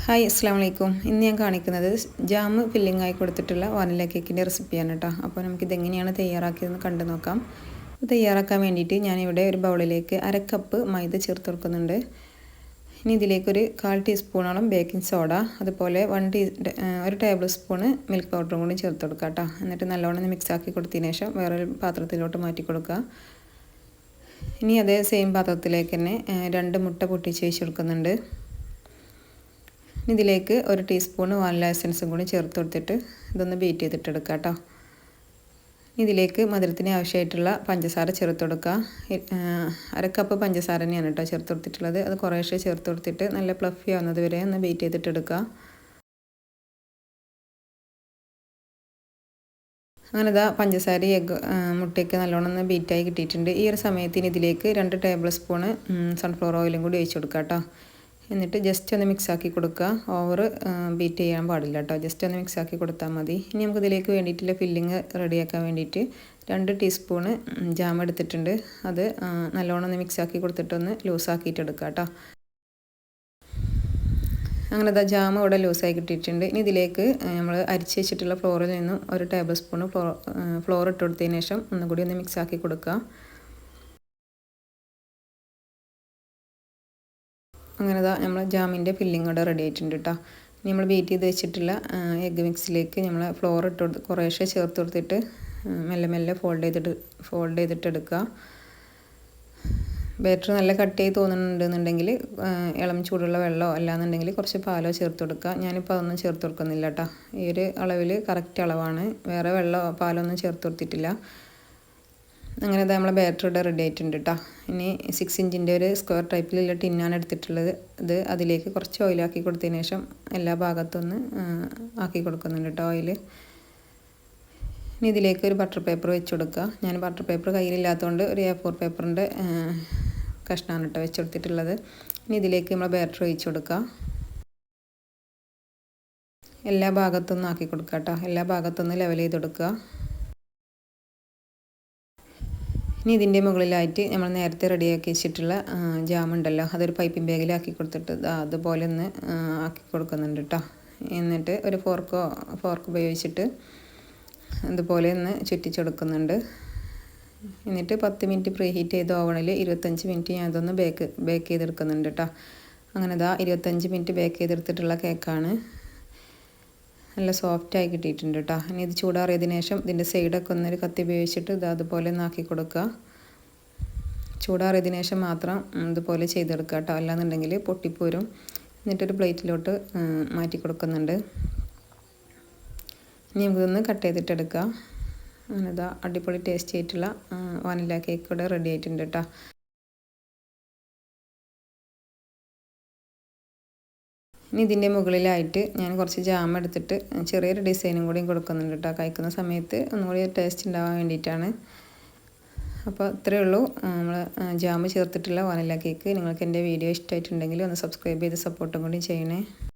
Hi അസ്സാം വലൈക്കും. ഇന്ന് ഞാൻ കാണിക്കുന്നത് ജാം ഫില്ലിംഗ് ആയി കൊടുത്തിട്ടുള്ള വാനില കേക്കിൻ്റെ റെസിപ്പിയാണ് കേട്ടോ. അപ്പോൾ നമുക്കിതെങ്ങനെയാണ് തയ്യാറാക്കിയതെന്ന് കണ്ടു നോക്കാം. തയ്യാറാക്കാൻ വേണ്ടിയിട്ട് ഞാനിവിടെ ഒരു ബൗളിലേക്ക് 1/2 കപ്പ് മൈദ ചേർത്ത് കൊടുക്കുന്നുണ്ട്. ഇനി ഇതിലേക്കൊരു 1/4 ടീസ്പൂണോളം ബേക്കിംഗ് സോഡ, അതുപോലെ 1 ടേബിൾ സ്പൂണ് മിൽക്ക് പൗഡറും കൂടി ചേർത്ത് കൊടുക്കുക കേട്ടോ. എന്നിട്ട് നല്ലോണം മിക്സ് ആക്കി കൊടുത്തതിന് ശേഷം വേറൊരു പാത്രത്തിലോട്ട് മാറ്റി കൊടുക്കുക. ഇനി അതേ സെയിം പാത്രത്തിലേക്ക് തന്നെ 2 മുട്ട പൊട്ടിച്ച് വെച്ച് കൊടുക്കുന്നുണ്ട്. ഇതിലേക്ക് 1 ടീസ്പൂൺ വാനില എസൻസും കൂടി ചേർത്ത് കൊടുത്തിട്ട് ഇതൊന്ന് ബീറ്റ് ചെയ്തിട്ടെടുക്കുക കേട്ടോ. ഇതിലേക്ക് മധുരത്തിന് ആവശ്യമായിട്ടുള്ള പഞ്ചസാര ചേർത്ത് കൊടുക്കുക. 1/2 കപ്പ് പഞ്ചസാര തന്നെയാണ് കേട്ടോ ചേർത്ത് കൊടുത്തിട്ടുള്ളത്. അത് കുറേശ്ശെ ചേർത്ത് കൊടുത്തിട്ട് നല്ല ഫ്ലഫി ആവുന്നത് വരെ ഒന്ന് ബീറ്റ് ചെയ്തിട്ടെടുക്കുക. അങ്ങനെ ഇതാ പഞ്ചസാര മുട്ടയൊക്കെ നല്ലോണം ഒന്ന് ബീറ്റായി കിട്ടിയിട്ടുണ്ട്. ഈ ഒരു സമയത്തിന് ഇതിലേക്ക് 2 ടേബിൾ സ്പൂണ് സൺഫ്ലവർ ഓയിലും കൂടി ഒഴിച്ച് കൊടുക്കുക കേട്ടോ. എന്നിട്ട് ജസ്റ്റ് ഒന്ന് മിക്സ് ആക്കി കൊടുക്കുക. ഓവർ ബീറ്റ് ചെയ്യാൻ പാടില്ല കേട്ടോ. ജസ്റ്റ് ഒന്ന് മിക്സ് ആക്കി കൊടുത്താൽ മതി. ഇനി നമുക്ക് ഇതിലേക്ക് വേണ്ടിയിട്ടുള്ള ഫില്ലിങ് റെഡിയാക്കാൻ വേണ്ടിയിട്ട് 2 ടീസ്പൂണ് ജാം എടുത്തിട്ടുണ്ട്. അത് നല്ലോണം ഒന്ന് മിക്സ് ആക്കി കൊടുത്തിട്ടൊന്ന് ലൂസാക്കിയിട്ട് എടുക്കുക കേട്ടോ. അങ്ങനെ ഇതാ ജാം ഇവിടെ ലൂസായി കിട്ടിയിട്ടുണ്ട്. ഇനി ഇതിലേക്ക് നമ്മൾ അരിച്ച് വെച്ചിട്ടുള്ള ഫ്ലോറിൽ നിന്നും 1 ടേബിൾ സ്പൂണ് ഫ്ലോർ ഇട്ട് കൊടുത്തതിന് ശേഷം ഒന്നുകൂടി ഒന്ന് മിക്സ് ആക്കി കൊടുക്കുക. അങ്ങനെ ഇതാ നമ്മൾ ജാമിൻ്റെ ഫില്ലിംഗ് ഇവിടെ റെഡി ആയിട്ടുണ്ട് കേട്ടോ. ഇനി നമ്മൾ ബീറ്റ് ചെയ്ത് വെച്ചിട്ടുള്ള എഗ്ഗ് മിക്സിലേക്ക് നമ്മൾ ഫ്ലോർ കുറേശ്ശെ ചേർത്ത് കൊടുത്തിട്ട് മെല്ലെ മെല്ലെ ഫോൾഡ് ചെയ്തിട്ട് എടുക്കുക. ബാറ്റർ നല്ല കട്ടിയായി തോന്നുന്നുണ്ടെന്നുണ്ടെങ്കിൽ ഇളം ചൂടുള്ള വെള്ളമോ അല്ലാന്നുണ്ടെങ്കിൽ കുറച്ച് പാലോ ചേർത്ത് കൊടുക്കുക. ഞാനിപ്പോൾ അതൊന്നും ചേർത്ത് കൊടുക്കുന്നില്ല കേട്ടോ. ഈ ഒരു അളവിൽ കറക്റ്റ് അളവാണ്. വേറെ വെള്ളമോ പാലോ ഒന്നും ചേർത്ത് കൊടുത്തിട്ടില്ല. അങ്ങനെ ഇത് നമ്മളെ ബാറ്റർ ഇവിടെ റെഡി ആയിട്ടുണ്ട് കേട്ടോ. ഇനി 6 ഇഞ്ചിൻ്റെ ഒരു സ്ക്വയർ ടൈപ്പിലുള്ള ടിന്നാണ് എടുത്തിട്ടുള്ളത്. അതിലേക്ക് കുറച്ച് ഓയിലാക്കി കൊടുത്തതിന് ശേഷം എല്ലാ ഭാഗത്തൊന്ന് ആക്കി കൊടുക്കുന്നുണ്ട് കേട്ടോ ഓയിൽ. ഇനി ഇതിലേക്ക് ഒരു ബട്ടർ പേപ്പർ വെച്ച് കൊടുക്കുക. ഞാൻ ബട്ടർ പേപ്പർ കയ്യിലില്ലാത്തതുകൊണ്ട് ഒരു A4 പേപ്പറിൻ്റെ കഷ്ണമാണ് കേട്ടോ വെച്ച് കൊടുത്തിട്ടുള്ളത്. ഇനി ഇതിലേക്ക് നമ്മൾ ബാറ്റർ ഒഴിച്ച് കൊടുക്കുക. എല്ലാ ഭാഗത്തൊന്നും ആക്കി കൊടുക്കുക കേട്ടോ. എല്ലാ ഭാഗത്തൊന്നും ലെവൽ ചെയ്ത് കൊടുക്കുക. ഇനി ഇതിൻ്റെ മുകളിലായിട്ട് നമ്മൾ നേരത്തെ റെഡിയാക്കി വെച്ചിട്ടുള്ള ജാം ഉണ്ടല്ലോ, അതൊരു പൈപ്പിംഗ് ബാഗിലാക്കി കൊടുത്തിട്ട് അതുപോലെ ഒന്ന് ആക്കി കൊടുക്കുന്നുണ്ട് കേട്ടോ. എന്നിട്ട് ഒരു ഫോർക്ക് ഉപയോഗിച്ചിട്ട് അതുപോലെ ഒന്ന് ചുറ്റിച്ചെടുക്കുന്നുണ്ട്. എന്നിട്ട് 10 മിനിറ്റ് പ്രീ ഹീറ്റ് ചെയ്ത ഓവണിൽ 25 മിനിറ്റ് ഞാൻ അതൊന്ന് ബേക്ക് ചെയ്തെടുക്കുന്നുണ്ട് കേട്ടോ. അങ്ങനെ 25 മിനിറ്റ് ബേക്ക് ചെയ്തെടുത്തിട്ടുള്ള കേക്കാണ്. നല്ല സോഫ്റ്റായി കിട്ടിയിട്ടുണ്ട് കേട്ടോ. ഇനി ഇത് ചൂടാറിയതിന് ശേഷം ഇതിൻ്റെ സൈഡൊക്കെ ഒന്നൊരു കത്തി ഉപയോഗിച്ചിട്ട് അതുപോലെ ഒന്ന് ആക്കി കൊടുക്കുക. ചൂടാറിയതിന് ശേഷം മാത്രം ഇതുപോലെ ചെയ്തെടുക്കുക കേട്ടോ, അല്ലാന്നുണ്ടെങ്കിൽ പൊട്ടിപ്പോരും. എന്നിട്ടൊരു പ്ലേറ്റിലോട്ട് മാറ്റി കൊടുക്കുന്നുണ്ട്. ഇനി നമുക്കിതൊന്ന് കട്ട് ചെയ്തിട്ടെടുക്കുക. അങ്ങനെ അടിപൊളി ടേസ്റ്റി ആയിട്ടുള്ള വാനില കേക്ക് ഇവിടെ റെഡി ആയിട്ടുണ്ട് കേട്ടോ. ഇനി ഇതിൻ്റെ മുകളിലായിട്ട് ഞാൻ കുറച്ച് ജാം എടുത്തിട്ട് ചെറിയൊരു ഡിസൈനും കൂടി കൊടുക്കുന്നുണ്ട് കേട്ടോ. കഴിക്കുന്ന സമയത്ത് ഒന്നുകൂടി ടേസ്റ്റ് ഉണ്ടാവാൻ വേണ്ടിയിട്ടാണ്. അപ്പോൾ ഇത്രയേ ഉള്ളൂ നമ്മൾ ജാം ചേർത്തിട്ടുള്ള വാനില കേക്ക്. നിങ്ങൾക്ക് എൻ്റെ വീഡിയോ ഇഷ്ടമായിട്ടുണ്ടെങ്കിൽ ഒന്ന് സബ്സ്ക്രൈബ് ചെയ്ത് സപ്പോർട്ടും കൂടി ചെയ്യണേ.